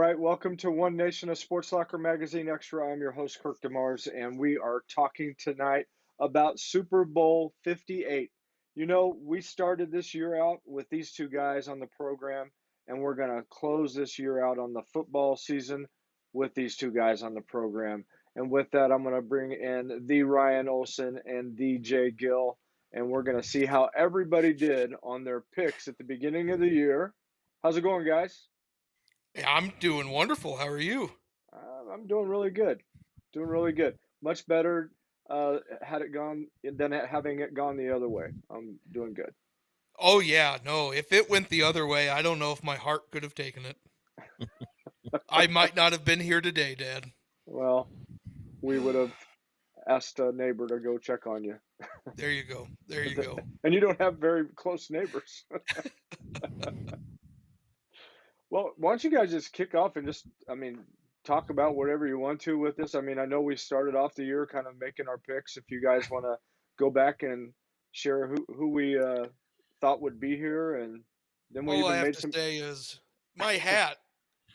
right, welcome to One Nation of Sports Soccer Magazine Extra. I'm your host, Kirk DeMars, and we are talking tonight about Super Bowl 58. You know, we started this year out with these two guys on the program, and we're going to close this year out on the football season with these two guys on the program. And with that, I'm going to bring in the Ryan Olson and DJ Gill, and we're going to see how everybody did on their picks at the beginning of the year. How's it going, guys? Yeah, I'm doing wonderful. How are you? I'm doing really good. Doing really good. Much better had it gone than having it gone the other way. I'm doing good. Oh yeah, no. If it went the other way, I don't know if my heart could have taken it. I might not have been here today, Dad. Well, we would have asked a neighbor to go check on you. There you go. There you go. And you don't have very close neighbors. Well, why don't you guys just kick off and talk about whatever you want to with this. I mean, I know we started off the year kind of making our picks. If you guys want to go back and share who we thought would be here, and then we All I even have made to some. say is my hat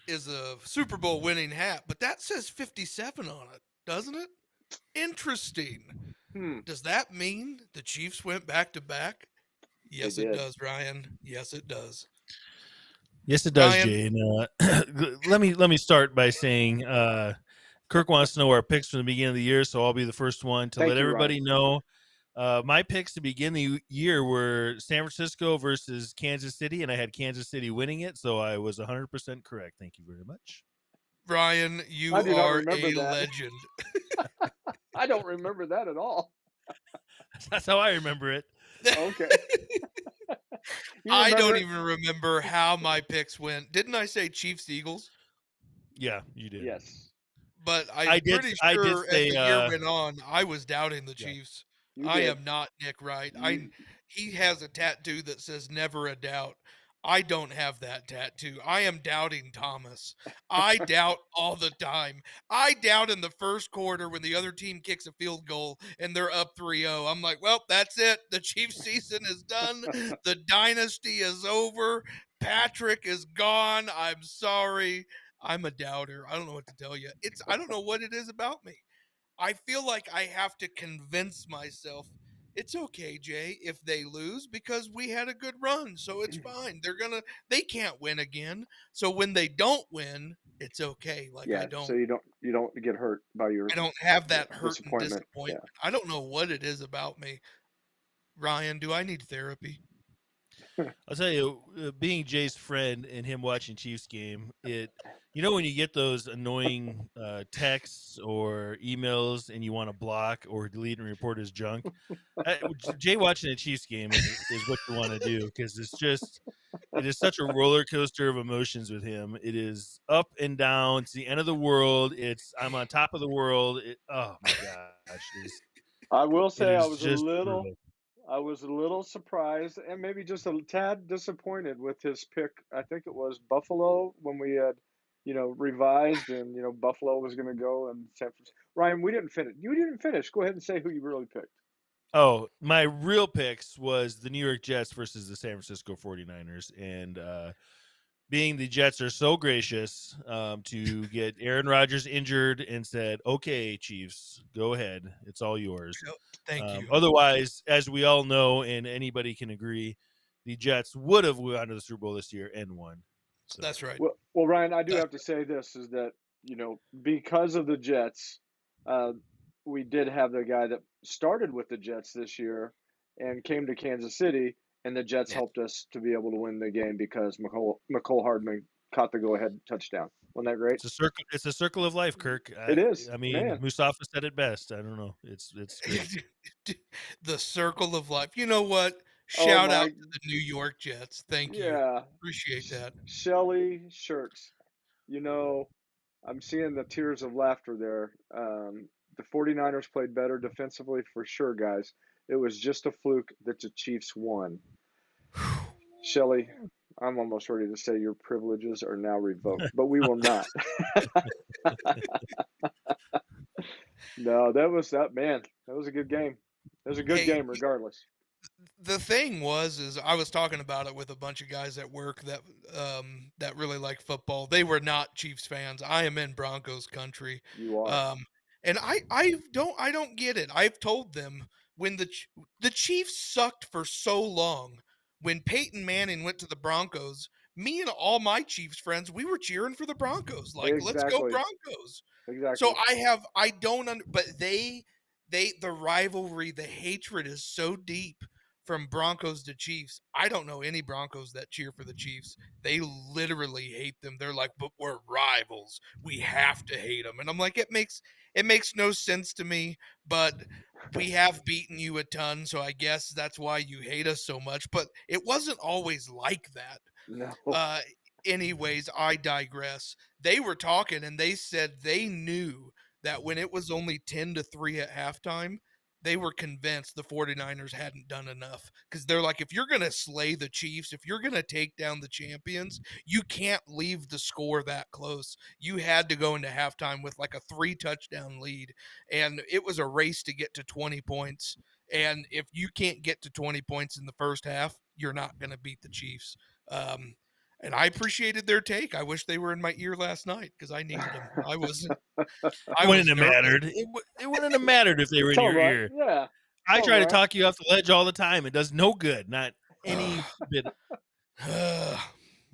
is a Super Bowl winning hat, but that says 57 on it, doesn't it? Interesting. Hmm, Does that mean the Chiefs went back to back? they Yes, it did. does, Ryan. Yes, it does. Yes, it does, Ryan, Jay. And let me start by saying Kirk wants to know our picks from the beginning of the year, so I'll be the first one to Thank let you, Ryan. everybody know. My picks to begin the year were San Francisco versus Kansas City, and I had Kansas City winning it, so I was 100% correct. Thank you very much. Ryan, I you do not are remember a that. legend. I don't remember that at all. That's how I remember it. Okay, you I remember don't it? even remember how my picks went. Didn't I say Chiefs Eagles? Yeah, you did. Yes, But I I'm did. pretty I did sure as say. the year went on, I was doubting the Yeah. Chiefs. you I did. am not Nick Wright. You He has a tattoo that says never a doubt. I don't have that tattoo. I am doubting Thomas. I doubt all the time. I doubt in the first quarter when the other team kicks a field goal and they're up 3-0. I'm like, well, that's it. The Chiefs season is done. The dynasty is over. Patrick is gone. I'm sorry. I'm a doubter. I don't know what to tell you. I don't know what it is about me. I feel like I have to convince myself it's okay, Jay, if they lose because we had a good run, so it's fine. They can't win again. So when they don't win, it's okay. Like yeah. So you don't get hurt by I your don't have that hurt and disappointment. disappointment. Yeah. I don't know what it is about me. Ryan, do I need therapy? I'll tell you, being Jay's friend and him watching Chiefs game, when you get those annoying texts or emails and you want to block or delete and report as junk, Jay watching a Chiefs game is what you want to do because it is such a roller coaster of emotions with him. It is up and down. It's the end of the world. I'm on top of the world. Oh my gosh, I will it say is just brutal. I was a little surprised and maybe just a tad disappointed with his pick. I think it was Buffalo when we had, revised and, Buffalo was going to go and San Francisco. Ryan, we didn't finish. You didn't finish. Go ahead and say who you really picked. Oh, my real picks was the New York Jets versus the San Francisco 49ers. And being the Jets are so gracious to get Aaron Rodgers injured and said, okay, Chiefs, go ahead. It's all yours. Yep. Thank you. Otherwise, as we all know, and anybody can agree, the Jets would have gone to the Super Bowl this year and won. So That's right. Well, Ryan, I do That's have to say this is that, because of the Jets, uh, we did have the guy that started with the Jets this year and came to Kansas City, and the Jets right. helped us to be able to win the game because McCole Hardman caught the go-ahead touchdown. Wasn't that great? it's a circle. It's a circle of life, Kirk. It is, I mean, man. Mustafa said it best. I don't know. It's great. The circle of life. You know what? Oh Shout out my, to the New York Jets. Thank you. yeah. Appreciate that. Shelly Shirts. You know, I'm seeing the tears of laughter there. The 49ers played better defensively for sure, guys. It was just a fluke that the Chiefs won. Shelly, I'm almost ready to say your privileges are now revoked, but we will not. No, that was that man. That was a good game. It was a good Hey, game regardless. the thing is I was talking about it with a bunch of guys at work that really like football. They were not Chiefs fans. I am in Broncos country. You are. Um, and I don't get it. I've told them when the Chiefs sucked for so long. When Peyton Manning went to the Broncos, me and all my Chiefs friends, we were cheering for the Broncos. Like, let's go Exactly. Broncos. So Exactly. I don't but the rivalry, the hatred is so deep from Broncos to Chiefs. I don't know any Broncos that cheer for the Chiefs. They literally hate them. They're like, but we're rivals. We have to hate them. And I'm like, it makes no sense to me, but we have beaten you a ton, so I guess that's why you hate us so much. But it wasn't always like that. No. Uh, anyways, I digress. They were talking and they said they knew that when it was only 10-3 at halftime, they were convinced the 49ers hadn't done enough because they're like, if you're going to slay the Chiefs, if you're going to take down the champions, you can't leave the score that close. You had to go into halftime with like a 3 touchdown lead, and it was a race to get to 20 points. And if you can't get to 20 points in the first half, you're not going to beat the Chiefs. Um, and I appreciated their take. I wish they were in my ear last night because I needed them. I Wouldn't was have nervous. mattered. It wouldn't have mattered if they were in Tell your them right. ear. Yeah. I Tell them try to right. talk you off the ledge all the time. It does no good. Not any bit.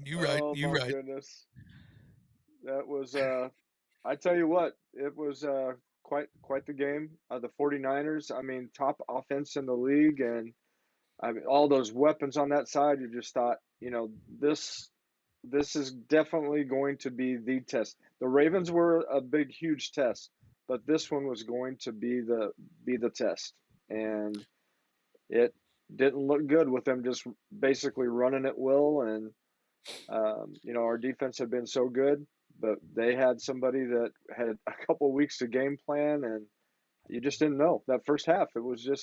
You right. Oh You my right. goodness. That was I tell you what, it was quite the game. The 49ers, I mean, top offense in the league, and I mean all those weapons on that side, you just thought, this is definitely going to be the test. The Ravens were a big huge test, but this one was going to be the test. And it didn't look good with them just basically running at will. And our defense had been so good, but they had somebody that had a couple of weeks to game plan, and you just didn't know that first half. It was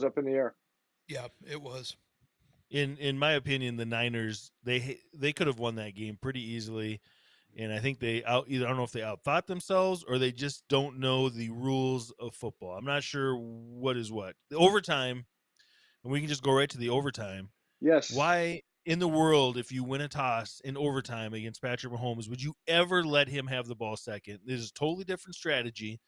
up in the air. Yeah, it was. In my opinion, the Niners they could have won that game pretty easily, and I think either I don't know if they outthought themselves or they just don't know the rules of football. I'm not sure what is what. The overtime, and we can just go right to the overtime. Yes. Why in the world, if you win a toss in overtime against Patrick Mahomes, would you ever let him have the ball second? This is a totally different strategy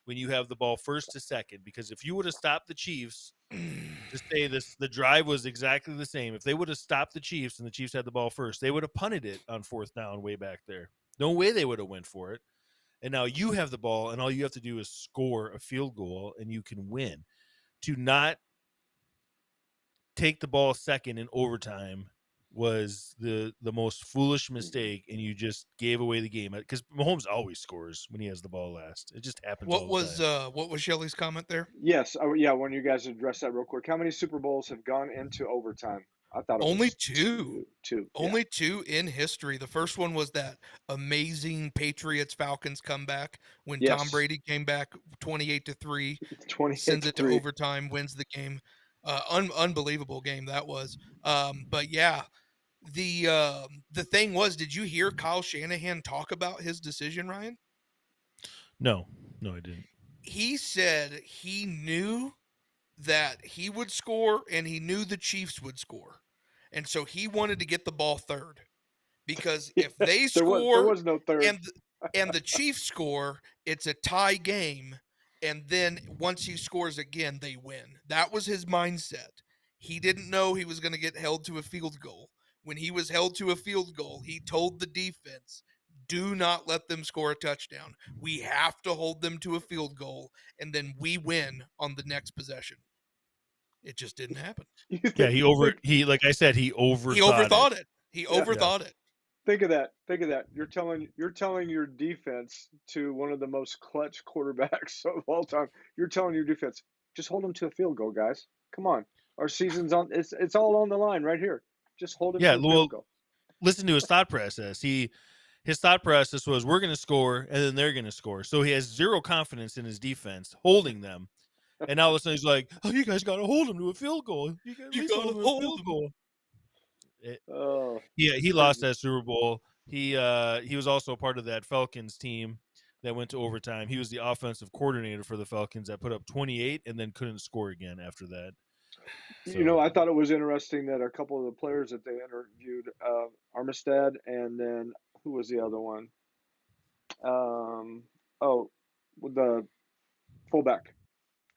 when you have the ball first to second, because if you would have stopped the Chiefs, to say this, the drive was exactly the same. If they would have stopped the Chiefs and the Chiefs had the ball first, they would have punted it on fourth down way back there. No way they would have went for it. And now you have the ball, and all you have to do is score a field goal, and you can win. To not take the ball second in overtime was the most foolish mistake, and you just gave away the game because Mahomes always scores when he has the ball last. It just happens all the time. What was Shelly's comment there? Yes. Oh, yeah. When you guys address that real quick, how many Super Bowls have gone into overtime? I thought it Only was two. two. Two. Yeah. Only two in history. The first one was that amazing Patriots Falcons comeback when Tom Yes. Brady came back 28-3, 28 sends to it to 3. overtime, wins the game. Unbelievable game that was. But yeah, the thing was, did you hear Kyle Shanahan talk about his decision, Ryan? No, I didn't. He said he knew that he would score and he knew the Chiefs would score. And so he wanted to get the ball third because Yeah. if they There score was no third. and and the Chiefs score, it's a tie game, and then once he scores again, they win. That was his mindset. He didn't know he was going to get held to a field goal. When he was held to a field goal, he told the defense, "Do not let them score a touchdown. We have to hold them to a field goal, and then we win on the next possession." It just didn't happen. You Yeah, think he like I said, he He overthought it. overthought it. He yeah. Yeah. overthought it. Think of that. Think of that. You're telling your defense to one of the most clutch quarterbacks of all time. You're telling your defense, just hold them to a field goal, guys. Come on. Our season's on. It's all on the line right here. Just hold him Yeah, to a field well, goal. listen to his thought process. His thought process was we're going to score and then they're going to score. So he has zero confidence in his defense holding them. And now all of a sudden he's like, "Oh, you guys got to hold him to a field goal. You got to at You least gotta hold him to a hold field him. goal." It, Oh, yeah, he lost crazy. that Super Bowl. He was also a part of that Falcons team that went to overtime. He was the offensive coordinator for the Falcons that put up 28 and then couldn't score again after that. So I thought it was interesting that a couple of the players that they interviewed, Armstead, and then who was the other one? Oh, the fullback.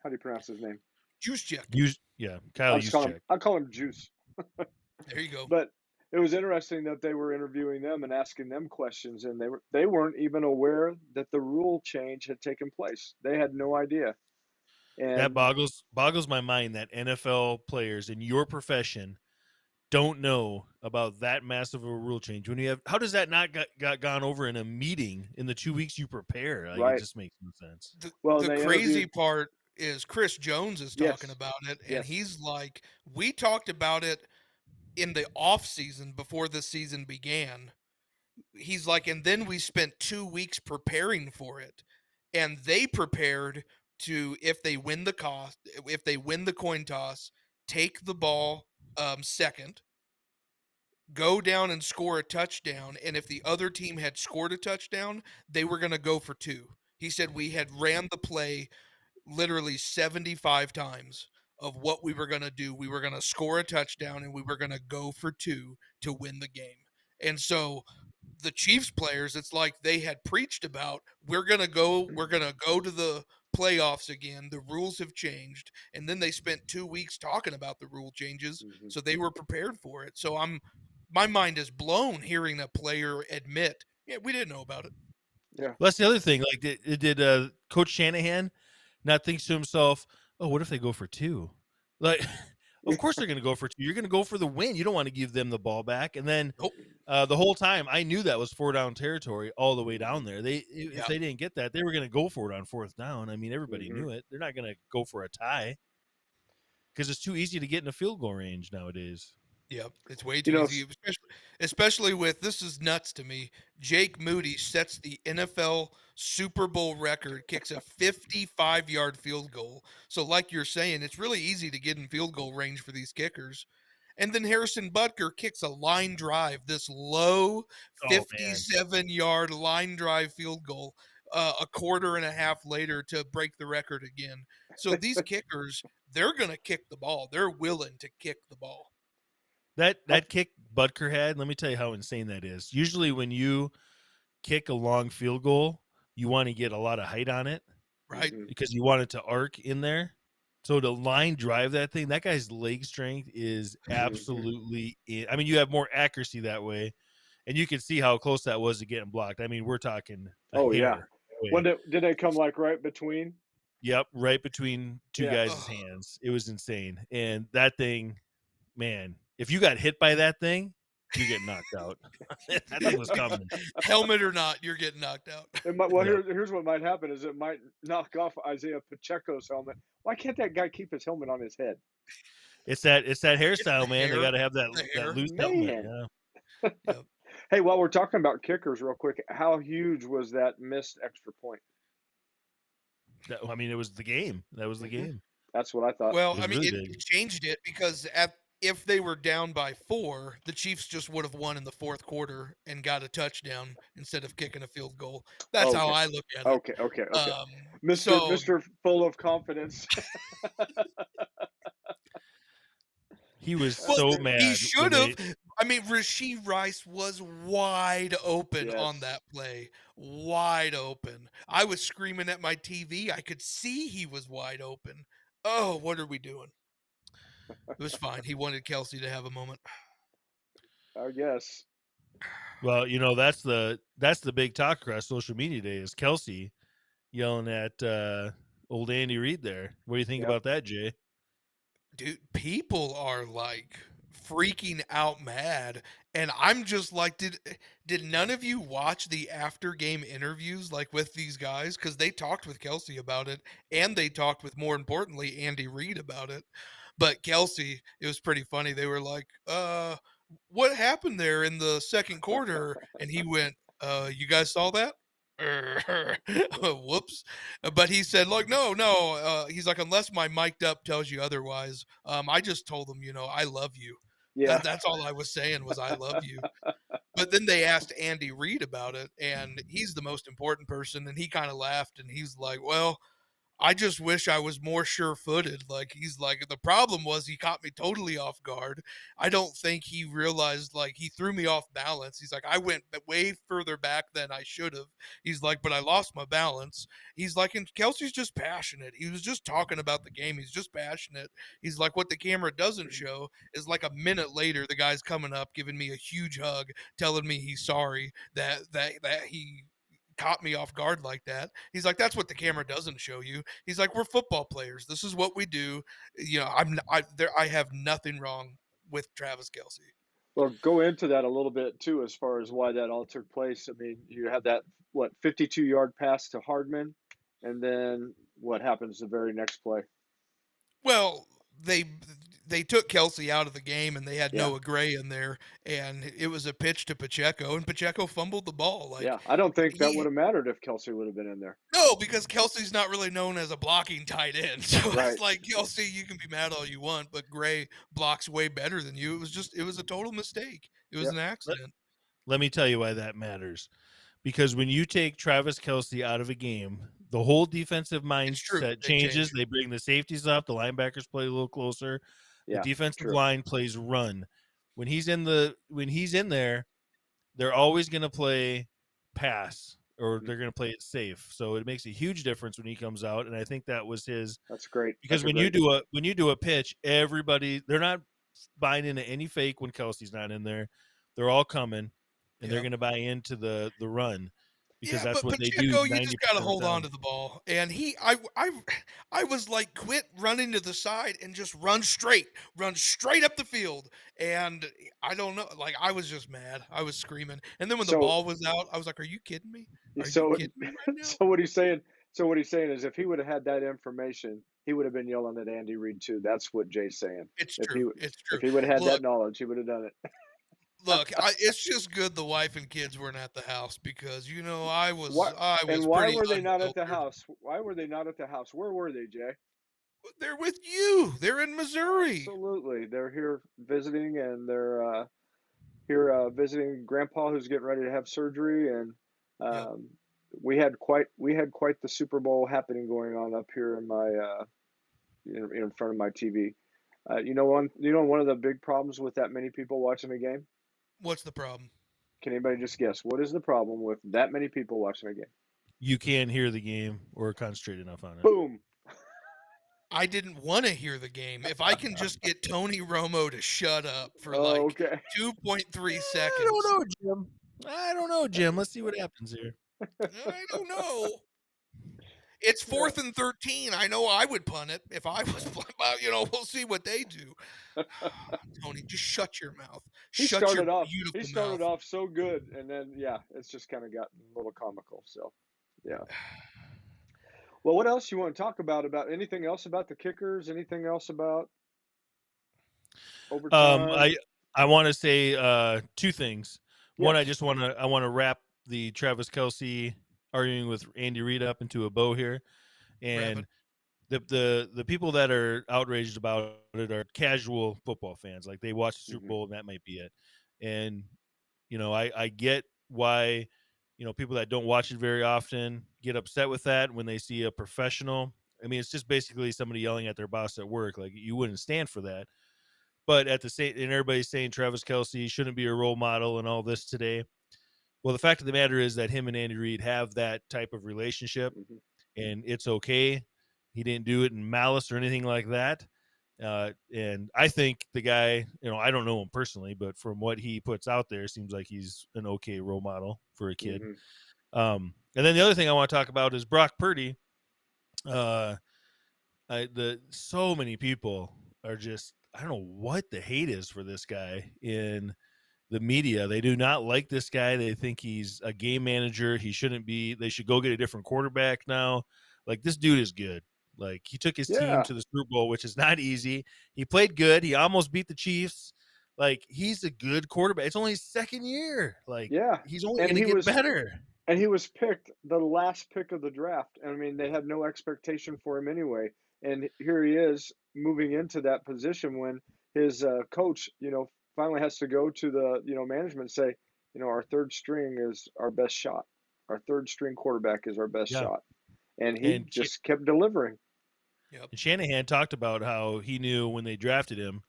How do you pronounce his name? Juice check. Kyle Juszczyk. I call him Juice. There you go. But it was interesting that they were interviewing them and asking them questions, and they weren't even aware that the rule change had taken place. They had no idea. That And boggles my mind that NFL players in your profession don't know about that massive of a rule change. When you have, how does that not got gone over in a meeting in the 2 weeks you prepare? Like, it right, just makes no sense. The well, the they crazy interviewed. part is Chris Jones is talking Yes, about it, and yes. he's like, "We talked about it in the off season before the season began." He's like, "And then we spent 2 weeks preparing for it." And they prepared to, if they win the coin toss, take the ball second, go down and score a touchdown, and if the other team had scored a touchdown, they were going to go for two. He said we had ran the play literally 75 times of what we were going to do. We were going to score a touchdown and we were going to go for two to win the game. And so the Chiefs players, it's like they had preached about, we're going to go to the playoffs again. The rules have changed. And then they spent 2 weeks talking about the rule changes, Hmm. so they were prepared for it. So my mind is blown hearing a player admit, "Yeah, we didn't know about it." Yeah. Well, that's the other thing. Like, did Coach Shanahan not think to himself, "Oh, what if they go for two?" Like, of course they're going to go for two. You're going to go for the win. You don't want to give them the ball back. And then Nope. the whole time, I knew that was 4 down territory all the way Hmm. down there. If Yeah. they didn't get that, they were going to go for it on 4th down. I mean, everybody Hmm. knew it. They're not going to go for a tie because it's too easy to get in a field goal range nowadays. Yep, it's way You too know, easy, especially with, this is nuts to me. Jake Moody sets the NFL Super Bowl record, kicks a 55-yard field goal. So, like you're saying, it's really easy to get in field goal range for these kickers. And then Harrison Butker kicks a line drive, this low Oh man, 57-yard line drive field goal, a quarter and a half later to break the record again. So these kickers, they're going to kick the ball. They're willing to kick the ball. I, that kick Butker had. Let me tell you how insane that is. Usually, when you kick a long field goal, you want to get a lot of height on it Right? hmm because you want it to arc in there. So to line drive that thing, that guy's leg strength is hmm absolutely. I mean, you have more accuracy that way, and you can see how close that was to getting blocked. I mean, we're talking a Oh yeah. hair away. When did they come like right between? Yep, right between two Yeah. guys' Ugh. hands. It was insane, and that thing, man, if you got hit by that thing, you're getting knocked out. That thing was coming. Helmet or not, you're getting knocked out. It might, well, Yep. here's what might happen is it might knock off Isaiah Pacheco's helmet. Why can't that guy keep his helmet on his head? It's that It's the hairstyle, man. They hair. got to have The that hair. loose helmet. Man. Yeah. Yep. Hey, while we're talking about kickers real quick, how huge was that missed extra point? I mean, it was the game. That was the Hmm. game. That's what I thought. Well, It I was mean, really it big. changed it because if they were down by 4, the Chiefs just would have won in the fourth quarter and got a touchdown instead of kicking a field goal. That's how Okay. I look at it. Okay. Um, Mr. so Mr. Full of confidence. He was Well, so he mad when should have. they. I mean, Rasheed Rice was wide open on Yes. that play. Wide open. I was screaming at my TV. I could see he was wide open. Oh, what are we doing? It was fine. He wanted Kelsey to have a moment. I guess. Well, that's the big talk across social media today is Kelsey yelling at old Andy Reid there. What do you think Yep. about that, Jay? Dude, people are like freaking out mad, and I'm just like, did none of you watch the after game interviews like with these guys? Because they talked with Kelsey about it, and they talked with, more importantly, Andy Reid about it. But Kelsey, it was pretty funny. They were like, what happened there in the second quarter? And he went, you guys saw that? Whoops. But he said, like, no. He's like, unless my mic'd up tells you otherwise, I just told them, I love you. Yeah. That's all I was saying was I love you. But then they asked Andy Reid about it, and he's the most important person, and he kind of laughed, and he's like, well, I just wish I was more sure-footed. Like, he's like, the problem was he caught me totally off guard. I don't think he realized, like, he threw me off balance. He's like, I went way further back than I should have. He's like, but I lost my balance. He's like, and Kelsey's just passionate. He was just talking about the game. He's just passionate. He's like, what the camera doesn't show is like a minute later, the guy's coming up, giving me a huge hug, telling me he's sorry that he caught me off guard like that. He's like, that's what the camera doesn't show you. He's like, we're football players. This is what we do. You know, I have nothing wrong with Travis Kelsey. Well, go into that a little bit too, as far as why that all took place. I mean, you had that, what, 52-yard pass to Hardman, and then what happens the very next play? Well, they took Kelsey out of the game and they had Yeah, Noah Gray in there, and it was a pitch to Pacheco, and Pacheco fumbled the ball. Like, yeah. I don't think that would he have mattered if Kelsey would have been in there. no, because Kelsey's not really known as a blocking tight end. So Right. it's like, Kelsey, you can be mad all you want, but Gray blocks way better than you. It was a total mistake. It was Yep. an Let, accident. let me tell you why that matters. Because when you take Travis Kelsey out of a game, the whole defensive It's true. mindset They changes. change. They bring the safeties up, the linebackers play a little closer, the Yeah. defensive True. line plays run. When he's in there, they're always going to play pass or Mhm. they're going to play it safe. So it makes a huge difference when he comes out, and I think that was his. That's great. Because That's a great. when you do a pitch, everybody they're not buying into any fake when Kelsey's not in there. They're all coming, and they're Yeah. going to buy into the run because Yeah, that's but what they do Pacheco, you just 90% gotta of the hold on time. to the ball. And I was like, quit running to the side and just run straight up the field. And I don't know, like, I was just mad. I was screaming. And then when the So, ball was out, I was like, are you kidding me? Are you so, kidding me right now? so what he's saying. So what he's saying is, if he would have had that information, he would have been yelling at Andy Reid too. That's what Jay's saying. It's If true. he It's if true. he would have had that Look, knowledge, he would have done it. it's just good the wife and kids weren't at the house because What I and was why pretty were they not at the unfiltered. house? Why were they not at the house? Where were they, Jay? They're with you. They're in Missouri. Absolutely, they're here visiting, and they're here visiting Grandpa, who's getting ready to have surgery, and Yep. um, we had quite the Super Bowl happening going on up here in my in front of my TV. One of the big problems with that many people watching the game. What's the problem? Can anybody just guess what is the problem with that many people watching the game? You can't hear the game or concentrate enough on it. Boom. I didn't want to hear the game. If I can just get Tony Romo to shut up for Oh, like okay. 2.3 I don't seconds. know, Jim. I don't know, Jim. Let's see what happens here. I don't know. It's Yeah. 4th and 13. I know I would punt it if I was, we'll see what they do. Tony, just shut your mouth. He Shut your started off. He beautiful started mouth. off so good, and then yeah, it's just kind of gotten a little comical. So, yeah. Well, what else you want to talk about anything else about the kickers? Anything else about Um, overtime? I I want to say two things. One, Yes. I want to wrap the Travis Kelsey arguing with Andy Reid up into a bow here, Wrap it. and the people that are outraged about it are casual football fans. Like they watch the Super Hmm. Bowl and that might be it. And I get why people that don't watch it very often get upset with that when they see a professional. I mean, it's just basically somebody yelling at their boss at work. Like you wouldn't stand for that. But at the same, and everybody's saying Travis Kelsey shouldn't be a role model and all this today. Well, the fact of the matter is that him and Andy Reid have that type of relationship, Hmm. and it's okay. He didn't do it in malice or anything like that. And I think the guy, I don't know him personally, but from what he puts out there, seems like he's an okay role model for a kid. Hmm. And then the other thing I want to talk about is Brock Purdy. Uh, so many people are just, I don't know what the hate is for this guy in the media. They do not like this guy. They think he's a game manager. He shouldn't be. They should go get a different quarterback now. Like this dude is good. Like he took his team Yeah. to the Super Bowl, which is not easy. He played good. He almost beat the Chiefs. Like he's a good quarterback. It's only his second year. Like Yeah. he's only And going to he get was better. and he was picked the last pick of the draft. I mean, they had no expectation for him anyway. And here he is moving into that position when his coach, finally has to go to the, management and say, our third string is our best shot. Our third string quarterback is our best Yeah. shot. and he And just kept delivering. Yep. And Shanahan talked about how he knew when they drafted him,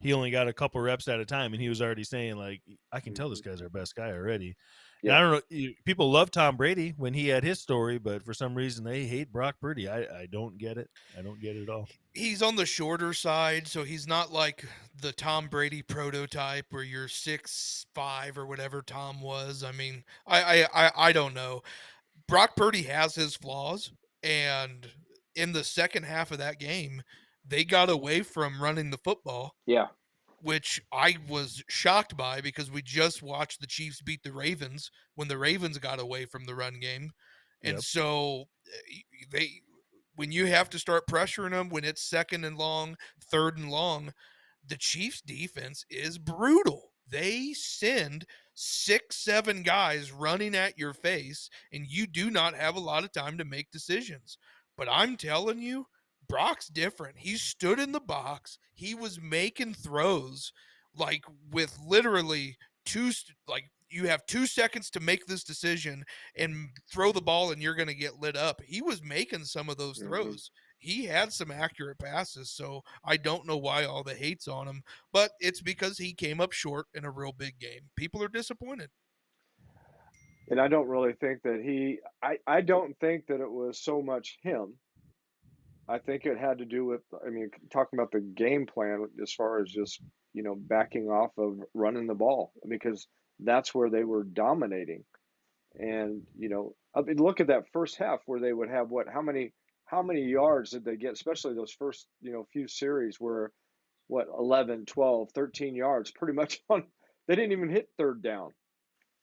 he only got a couple reps at a time, and he was already saying, like, I can tell this guy's our best guy already. And Yeah. I don't know, people love Tom Brady when he had his story, but for some reason they hate Brock Purdy. I don't get it. I don't get it at all. He's on the shorter side, so he's not like the Tom Brady prototype where you're 6'5" or whatever Tom was. I mean, I don't know. Brock Purdy has his flaws, and in the second half of that game, they got away from running the football, Yeah. which I was shocked by because we just watched the Chiefs beat the Ravens when the Ravens got away from the run game. And Yep. so they when you have to start pressuring them when it's second and long, third and long, the Chiefs defense is brutal. They send 6, 7 guys running at your face, and you do not have a lot of time to make decisions. But I'm telling you, Brock's different. He stood in the box. He was making throws like with literally you have 2 seconds to make this decision and throw the ball and you're going to get lit up. He was making some of those throws. He had some accurate passes, so I don't know why all the hate's on him, but it's because he came up short in a real big game. People are disappointed. And I don't really think that I don't think that it was so much him. I think it had to do with, I mean, talking about the game plan as far as just, backing off of running the ball because that's where they were dominating. And, I mean, look at that first half where they would have how many yards did they get, especially those first, few series where 11, 12, 13 yards pretty much they didn't even hit third down.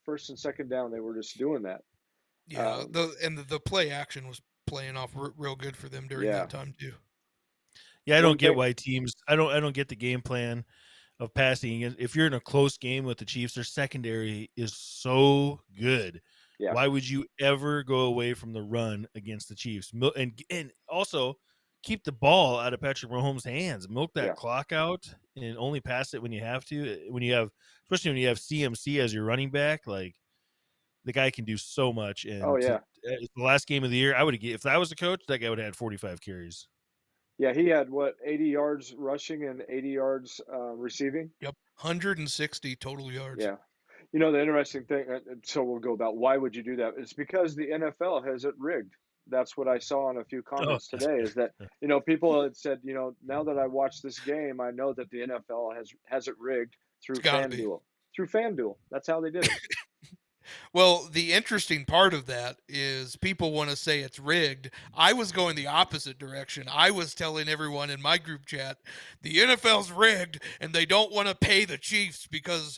First and second down, they were just doing that. Yeah, the play action was playing off real good for them during Yeah. that time too. Yeah, I One don't get thing- why teams. I don't get the game plan of passing. If you're in a close game with the Chiefs, their secondary is so good. Yeah. Why would you ever go away from the run against the Chiefs? And also keep the ball out of Patrick Mahomes' hands. Milk that Yeah. clock out and only pass it when you have to. Especially when you have CMC as your running back, like the guy can do so much. And Oh, yeah. the last game of the year, I would have. If I was a coach, that guy would have had 45 carries. Yeah, he had 80 yards rushing and 80 yards receiving? Yep, 160 total yards. Yeah. The interesting thing, so we'll go about why would you do that? It's because the NFL has it rigged. That's what I saw in a few comments today is that, people had said, now that I watched this game, I know that the NFL has it rigged through FanDuel. Through FanDuel. That's how they did it. Well, the interesting part of that is people want to say it's rigged. I was going the opposite direction. I was telling everyone in my group chat, the NFL's rigged and they don't want to pay the Chiefs because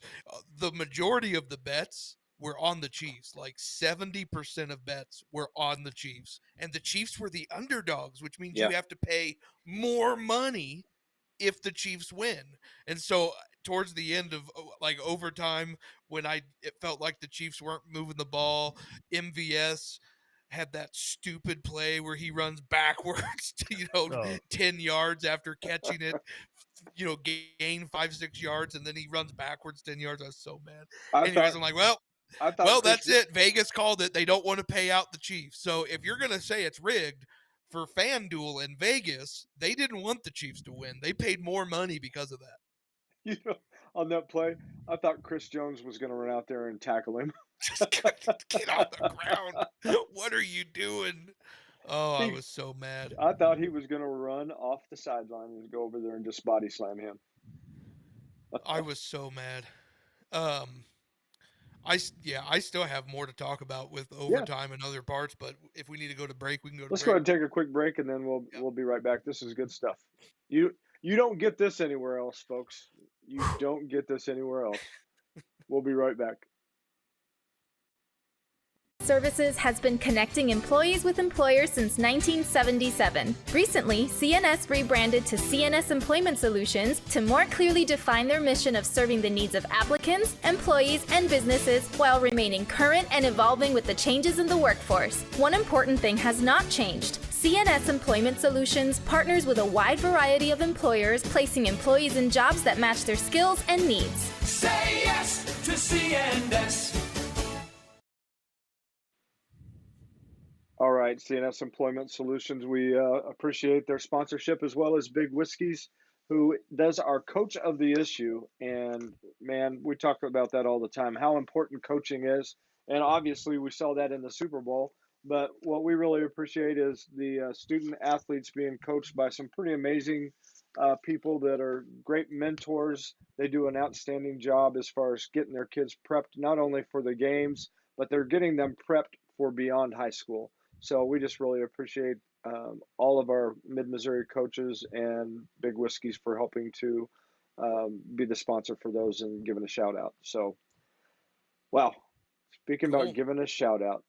the majority of the bets were on the Chiefs. Like 70% of bets were on the Chiefs. And the Chiefs were the underdogs, which means Yeah. you have to pay more money if the Chiefs win. And so towards the end of like overtime, when it felt like the Chiefs weren't moving the ball, MVS had that stupid play where he runs backwards to 10 yards after catching it, gain 5-6 yards, and then he runs backwards 10 yards. I was so mad. I'm like, well, that's it. Vegas called it. They don't want to pay out the Chiefs. So if you're going to say it's rigged for FanDuel in Vegas, they didn't want the Chiefs to win. They paid more money because of that. On that play, I thought Chris Jones was going to run out there and tackle him. Just get on the ground. What are you doing? Oh, I was so mad. I thought he was going to run off the sideline and go over there and just body slam him. I was so mad. I still have more to talk about with overtime and other parts, but if we need to go to break, we can go to break. Let's go ahead and take a quick break, and then we'll be right back. This is good stuff. You don't get this anywhere else, folks. You don't get this anywhere else. We'll be right back. Services has been connecting employees with employers since 1977. Recently, CNS rebranded to CNS Employment Solutions to more clearly define their mission of serving the needs of applicants, employees, and businesses while remaining current and evolving with the changes in the workforce. One important thing has not changed. CNS Employment Solutions partners with a wide variety of employers, placing employees in jobs that match their skills and needs. Say yes to CNS. All right, CNS Employment Solutions. We appreciate their sponsorship as well as Big Whiskies, who does our coach of the issue. And man, we talk about that all the time, how important coaching is. And obviously, we saw that in the Super Bowl. But what we really appreciate is the student athletes being coached by some pretty amazing people that are great mentors. They do an outstanding job as far as getting their kids prepped, not only for the games, but they're getting them prepped for beyond high school. So we just really appreciate all of our Mid Missouri coaches and Big Whiskeys for helping to be the sponsor for those and giving a shout out. So, wow. Speaking about Cool. giving a shout out,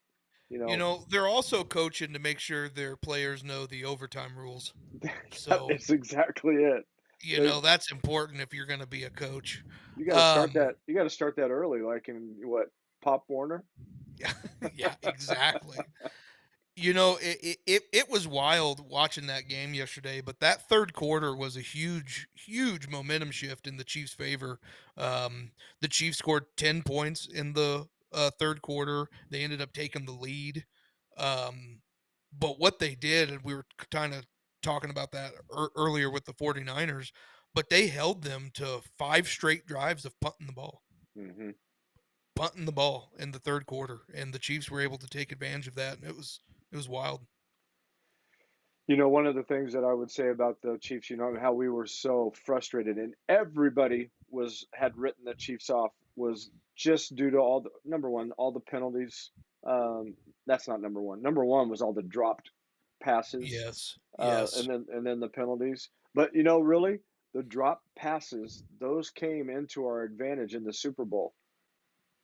You know, they're also coaching to make sure their players know the overtime rules. that So, is exactly it. that's important if you're going to be a coach. You got to start Um, that. You got to start that early, like in what Pop Warner. yeah, yeah, exactly. It was wild watching that game yesterday, but that third quarter was a huge momentum shift in the Chiefs' favor. The Chiefs scored 10 points in the third quarter. They ended up taking the lead. But what they did, and we were kind of talking about that earlier with the 49ers, but they held them to 5 straight drives of Hmm. punting the ball in the third quarter, and the Chiefs were able to take advantage of that, and it was wild. One of the things that I would say about the Chiefs, how we were so frustrated and everybody had written the Chiefs off was just due to all the number one, all the penalties. That's not number one. Number one was all the dropped passes, Yes, and yes. then the penalties. But really, the drop passes, those came into our advantage in the Super Bowl.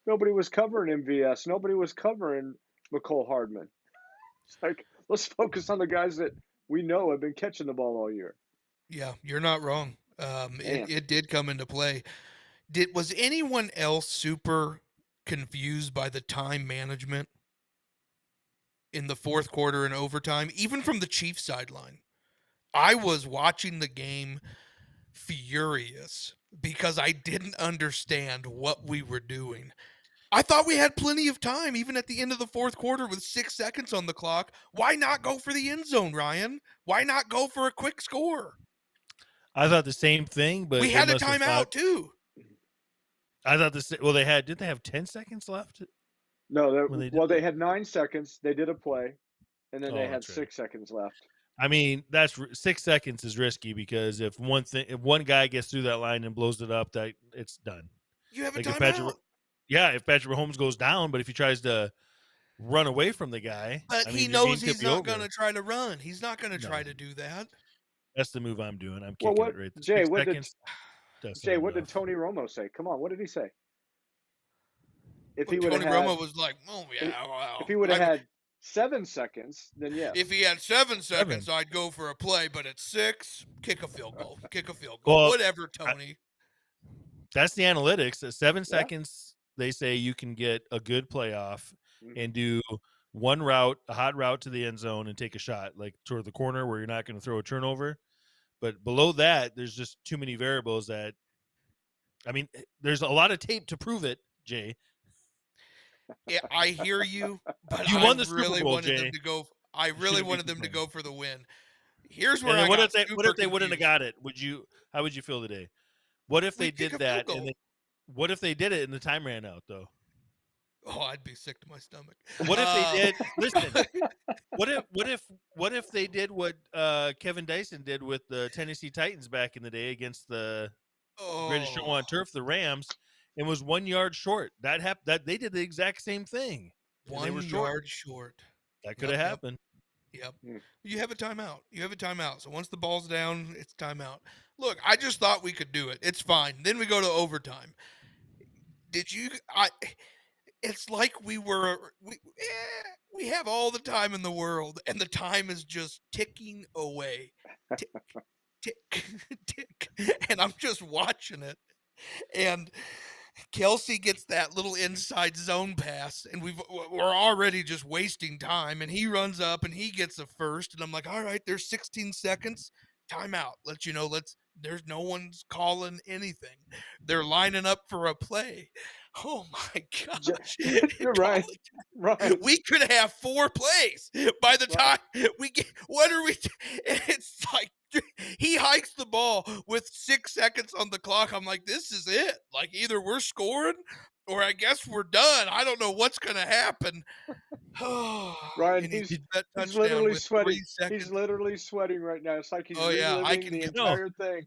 Nobody was covering MVS. Nobody was covering McCole Hardman. It's like, let's focus on the guys that we know have been catching the ball all year. Yeah, you're not wrong. It Man, it did come into play. Was anyone else super confused by the time management in the fourth quarter and overtime, even from the Chiefs sideline? I was watching the game furious because I didn't understand what we were doing. I thought we had plenty of time, even at the end of the fourth quarter with 6 seconds on the clock. Why not go for the end zone, Ryan? Why not go for a quick score? I thought the same thing, but We they had a must have thought. timeout too. I thought this. Well, did they have 10 seconds left no, when they did well, that? they had 9 seconds. They did a play, and then they Oh, had that's right. 6 seconds left. I mean, 6 seconds is risky because if one guy gets through that line and blows it up, that it's done. You have a Like if timeout. if Patrick Mahomes goes down, but if he tries to run away from the guy, But I he mean, your game knows could he's be not going over. to try to run. He's not going to try No, to do that. that's the move I'm doing. I'm Well, kicking it right. Jay? 6 seconds. That's not What did enough. Tony Romo say? Come on, what did he say? If But he would have Tony had, Romo was like, "Oh yeah, if well, he would have had 7 seconds, then if yes. he had 7 seconds, 7. I'd go for a play. But at 6, kick a field goal. Kick a field goal. Well, Whatever, I, Tony." that's the analytics. At 7 Yeah. seconds, they say you can get a good playoff Hmm. and do one route, a hot route to the end zone, and take a shot, like toward the corner where you're not going to throw a turnover. But below that, there's just too many variables that. I mean, there's a lot of tape to prove it, Jay. Yeah, I hear you, but You I won the Super really Bowl, wanted them Jay. to go. I You really shouldn't be wanted them to complaining. go for the win. Here's where And then I got what super if they wouldn't have confused. got it? How would you feel today? What if they We'd kick did a field that and goal. what if they did it and the time ran out though? Oh, I'd be sick to my stomach. What if they did? Listen, But- what if they did what Kevin Dyson did with the Tennessee Titans back in the day against the greatest show oh, on turf, the Rams, and was 1 yard short? That they did the exact same thing, and they were 1 short. yard short. That could Yep, have yep, happened. yep. Hmm. You have a timeout. You have a timeout. So once the ball's down, it's timeout. Look, I just thought we could do it. It's fine. Then we go to overtime. Did you? It's like we have all the time in the world, and the time is just ticking away, tick, tick, tick, and I'm just watching it. And Kelsey gets that little inside zone pass, and we're already just wasting time. And he runs up and he gets a first, and I'm like, all right, there's 16 seconds, timeout. Let's There's no one's calling anything. They're lining up for a play. Oh my gosh. Ryan, Ryan, We could have 4 plays by the Right. time we get. What are we? It's like he hikes the ball with 6 seconds on the clock. I'm like, this is it. Like either we're scoring or I guess we're done. I don't know what's gonna happen. Ryan, And he he's gets that he's touchdown literally with sweating. 3 seconds. He's literally sweating right now. It's like he's Oh yeah, I reliving can the get. No. entire thing.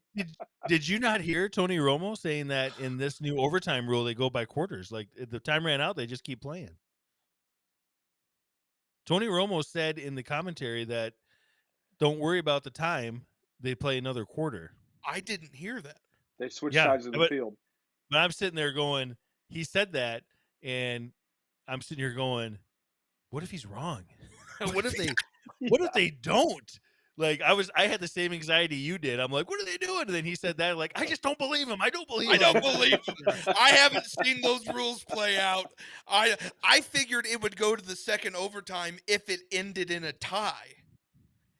Did you not hear Tony Romo saying that in this new overtime rule they go by quarters? Like if the time ran out, they just keep playing. Tony Romo said in the commentary that don't worry about the time, they play another quarter. I didn't hear that. They switch Yeah, sides of the field. But I'm sitting there going, he said that, and I'm sitting here going, what if he's wrong? What if they don't? Like I had the same anxiety you did. I'm like, what are they doing? And then he said that, like, I just don't believe him. I don't believe him. I don't believe him. I haven't seen those rules play out. I figured it would go to the second overtime if it ended in a tie.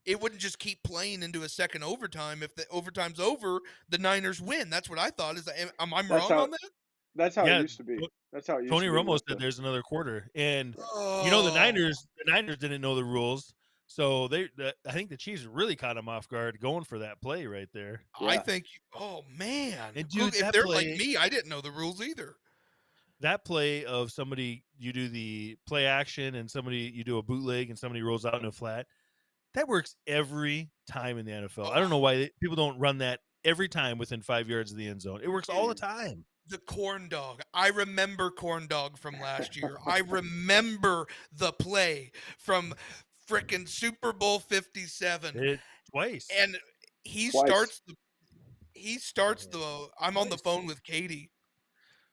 It wouldn't just keep playing into a second overtime. If the overtime's over, the Niners win. That's what I thought. Am I wrong on that? That's how Yeah, it used to be. That's how it used Tony to be. Romo said there's another quarter, and the Niners didn't know the rules, so I think the Chiefs really caught them off guard going for that play right there. Yeah. I think. Oh man! And dude, if they're like me, I didn't know the rules either. That play of somebody, you do the play action and you do a bootleg and somebody rolls out in a flat, that works every time in the NFL. I don't know why people don't run that every time within 5 yards of the end zone. It works all the time. The corn dog. I remember corn dog from last year. I remember the play from frickin' Super Bowl 57. Twice. And he starts the I'm on the phone with Katie.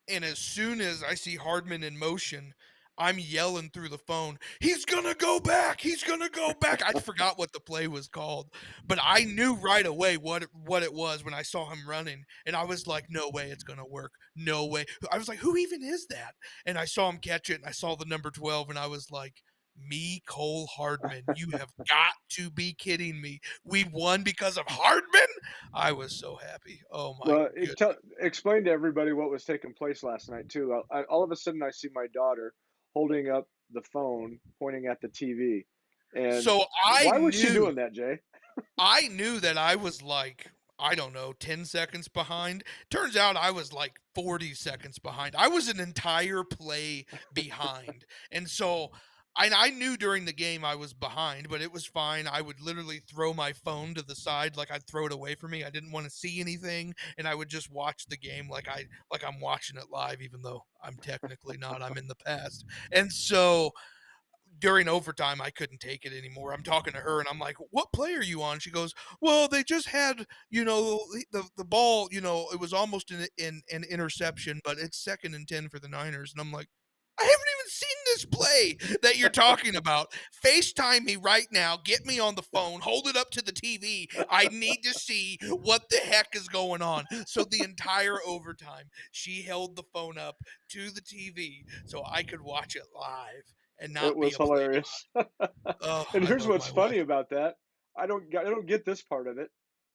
And as soon as I see Hardman in motion, I'm yelling through the phone, he's going to go back. He's going to go back. I forgot what the play was called, but I knew right away what it was when I saw him running. And I was like, no way it's going to work. No way. I was like, who even is that? And I saw him catch it and I saw the number 12 and I was like, me, Cole Hardman, you have got to be kidding me. We won because of Hardman? I was so happy. Oh my goodness. Explain to everybody what was taking place last night too. All of a sudden I see my daughter holding up the phone, pointing at the TV. And so why was she doing that, Jay? I knew that I was like, I don't know, 10 seconds behind. Turns out I was like 40 seconds behind. I was an entire play behind. And so I knew during the game I was behind, but it was fine. I would literally throw my phone to the side, like I'd throw it away from me. I didn't want to see anything, and I would just watch the game like I'm watching it live, even though I'm technically not. I'm in the past. And so during overtime, I couldn't take it anymore. I'm talking to her and I'm like, what play are you on? She goes, well, they just had, the ball, it was almost an interception, but it's 2nd and 10 for the Niners. And I'm like, I haven't even seen this play that you're talking about. FaceTime me right now. Get me on the phone. Hold it up to the TV. I need to see what the heck is going on. So the entire overtime, she held the phone up to the TV so I could watch it live. And not it was hilarious. And here's what's funny about that. I don't get this part of it.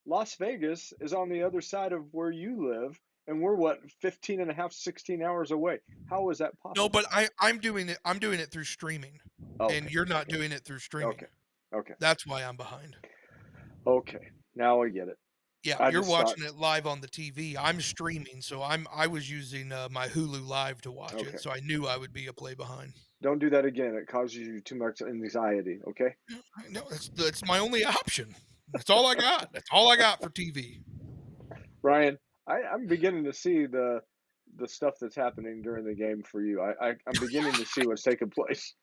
Las Vegas is on the other side of where you live, and we're 15 and a half, 16 hours away. How is that possible? No, but I'm doing it through streaming. Okay. And you're not doing it through streaming. Okay. That's why I'm behind. Okay. Now I get it. Yeah, you're watching it live on the TV. I'm streaming, so I was using my Hulu Live to watch it, so I knew I would be a play behind. Don't do that again. It causes you too much anxiety, okay? No, that's my only option. That's all I got. That's all I got for TV. Ryan, I'm beginning to see the stuff that's happening during the game for you. I'm beginning to see what's taking place.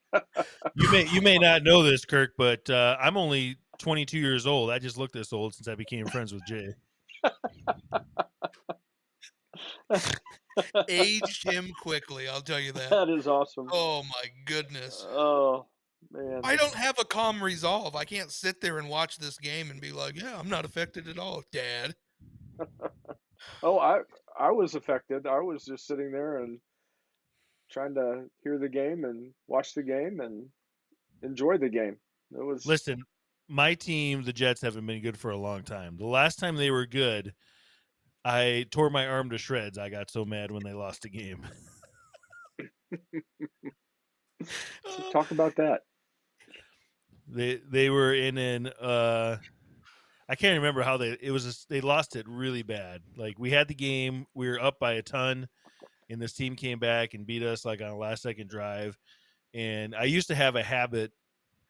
You may not know this, Kirk, but I'm only 22 years old. I just look this old since I became friends with Jay. Aged him quickly, I'll tell you that. That is awesome. Oh my goodness. Oh man. I don't have a calm resolve. I can't sit there and watch this game and be like, yeah, I'm not affected at all, Dad. Oh, I was affected. I was just sitting there and trying to hear the game and watch the game and enjoy the game. Listen, my team, the Jets, haven't been good for a long time. The last time they were good I tore my arm to shreds. I got so mad when they lost a game. So talk about that. They were in an I can't remember how they lost it really bad. Like we had the game, we were up by a ton, and this team came back and beat us like on a last second drive. And I used to have a habit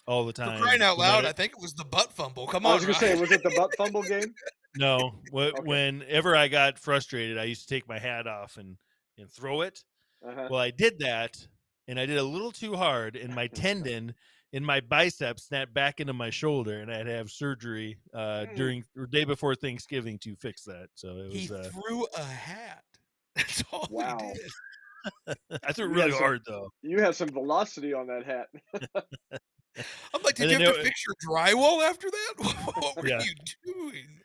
all the For time, crying out no loud, matter I think it was the butt fumble. Come I on, was gonna say, Ryan. was it the butt fumble game? no, Okay. whenever I got frustrated, I used to take my hat off and throw it. Uh-huh. Well, I did that, and I did a little too hard, and my tendon in my bicep snapped back into my shoulder, and I had to have surgery during or day before Thanksgiving to fix that. So it He was threw a hat. That's all he Wow. did. I threw it You really had some hard though, you had some velocity on that hat. I'm like, and did you then have to fix your drywall after that? What were yeah, you doing?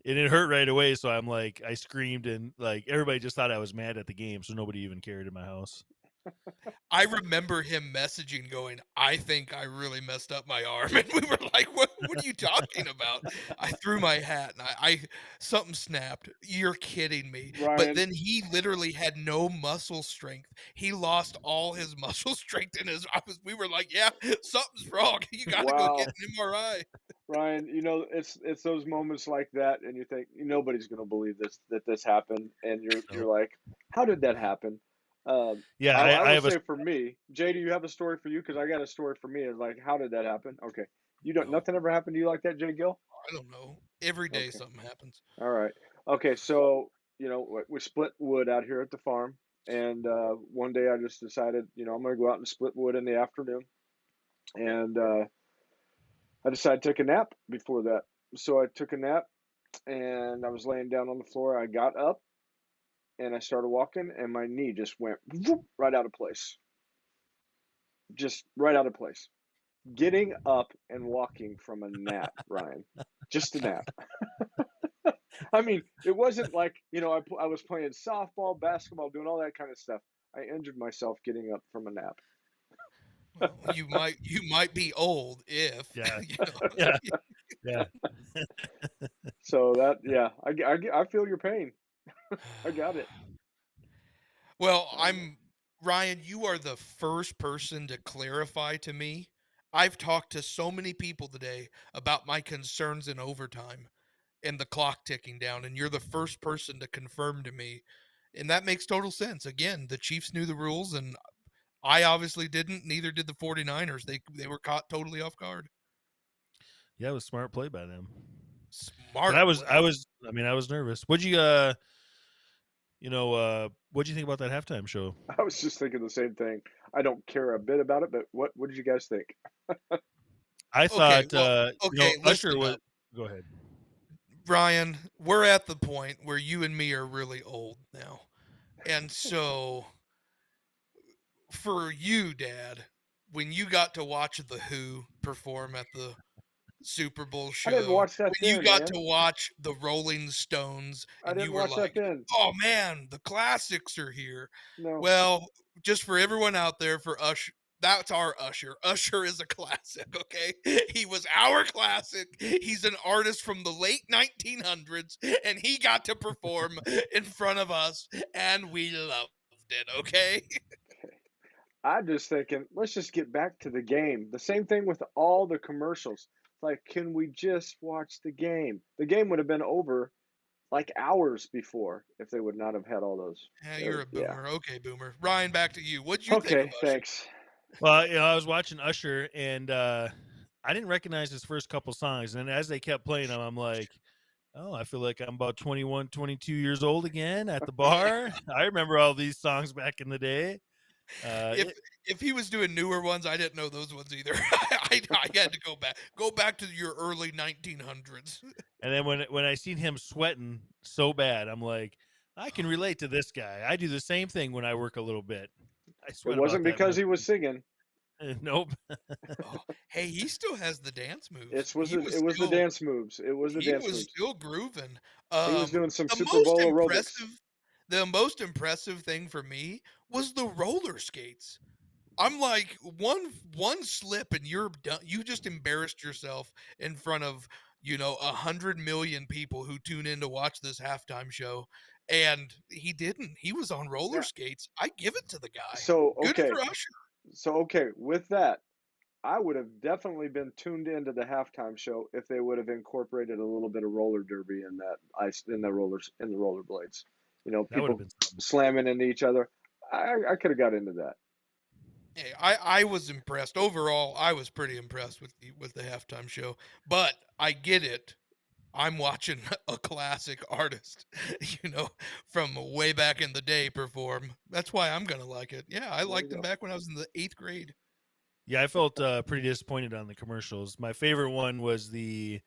and it hurt right away. So I'm like, I screamed, and like everybody just thought I was mad at the game, so nobody even cared in my house. I remember him messaging going, I think I really messed up my arm. And we were like, what are you talking about? I threw my hat and I something snapped. You're kidding me. But Ryan, then he literally had no muscle strength. He lost all his muscle strength in his we were like, yeah, something's wrong. You gotta go get wow. an MRI. Ryan, it's those moments like that, and you think nobody's going to believe this happened, and you're So like, how did that happen? yeah, I I will have a say for me, Jay, do you have a story for you? Because I got a story for me. It's like, how did that happen? Okay, you don't Oh, nothing ever happened to you like that, Jay Gill? I don't know. Every day Okay, something happens. all right, okay. So we split wood out here at the farm, and one day I just decided, I'm going to go out and split wood in the afternoon, and I decided to take a nap before that. So I took a nap and I was laying down on the floor. I got up and I started walking, and my knee just went whoop, right out of place. Just right out of place. Getting up and walking from a nap, Ryan. Just a nap. I mean, it wasn't like, I was playing softball, basketball, doing all that kind of stuff. I injured myself getting up from a nap. Well, you might be old if yeah, you yeah, know. yeah. So yeah, I feel your pain. I got it. Well, Um, Ryan, you are the first person to clarify to me. I've talked to so many people today about my concerns in overtime and the clock ticking down, and you're the first person to confirm to me. And that makes total sense. Again, the Chiefs knew the rules, and I obviously didn't. Neither did the 49ers. They were caught totally off guard. Yeah, it was a smart play by them. But Smart play. I was nervous. What'd you think about that halftime show? I was just thinking the same thing. I don't care a bit about it, but what did you guys think? I Okay, thought, well, okay, Usher listen was. up. Go ahead. Brian, we're at the point where you and me are really old now. And so for you, Dad, when you got to watch The Who perform at the Super Bowl I didn't show, watch that when you then, got to man. watch the Rolling Stones I and didn't you were watch that like, then. "Oh man, the classics are here." No. Well, just for everyone out there, for Usher, that's our Usher. Usher is a classic, okay? He was our classic. He's an artist from the late 1900s, and he got to perform in front of us, and we loved it, okay? Okay. I'm just thinking, let's just get back to the game. The same thing with all the commercials. Like, can we just watch the game? The game would have been over like hours before if they would not have had all those. Yeah, you're a Yeah. boomer. Okay, boomer. Ryan, back to you. What'd you think of Okay, Usher? thanks. Well, I was watching Usher, and I didn't recognize his first couple songs. And as they kept playing them, I'm like, oh, I feel like I'm about 21, 22 years old again at the bar. I remember all these songs back in the day. If It, if he was doing newer ones, I didn't know those ones either. I had to go back to your early 1900s. and then when I seen him sweating so bad, I'm like, I can relate to this guy. I do the same thing when I work a little bit. I It sweat about wasn't that because mess. he was singing. Nope. Oh, hey, he still has the dance moves. It was the dance moves. It was the He dance was moves. still grooving. He was doing some The Super most Bowl aerobics. impressive the most impressive thing for me was the roller skates. I'm like one slip and you're done. You just embarrassed yourself in front of 100 million people who tune in to watch this halftime show, and he didn't. He was on roller Yeah. skates. I give it to the guy. So Good okay, for Usher. with that, I would have definitely been tuned into the halftime show if they would have incorporated a little bit of roller derby in that ice in the rollerblades. That would have People been something. slamming into each other. I could have got into that. Hey, I was impressed. Overall, I was pretty impressed with the halftime show. But I get it. I'm watching a classic artist, from way back in the day perform. That's why I'm gonna like it. Yeah, I There you liked them go. back when I was in the 8th grade. Yeah, I felt pretty disappointed on the commercials. My favorite one was the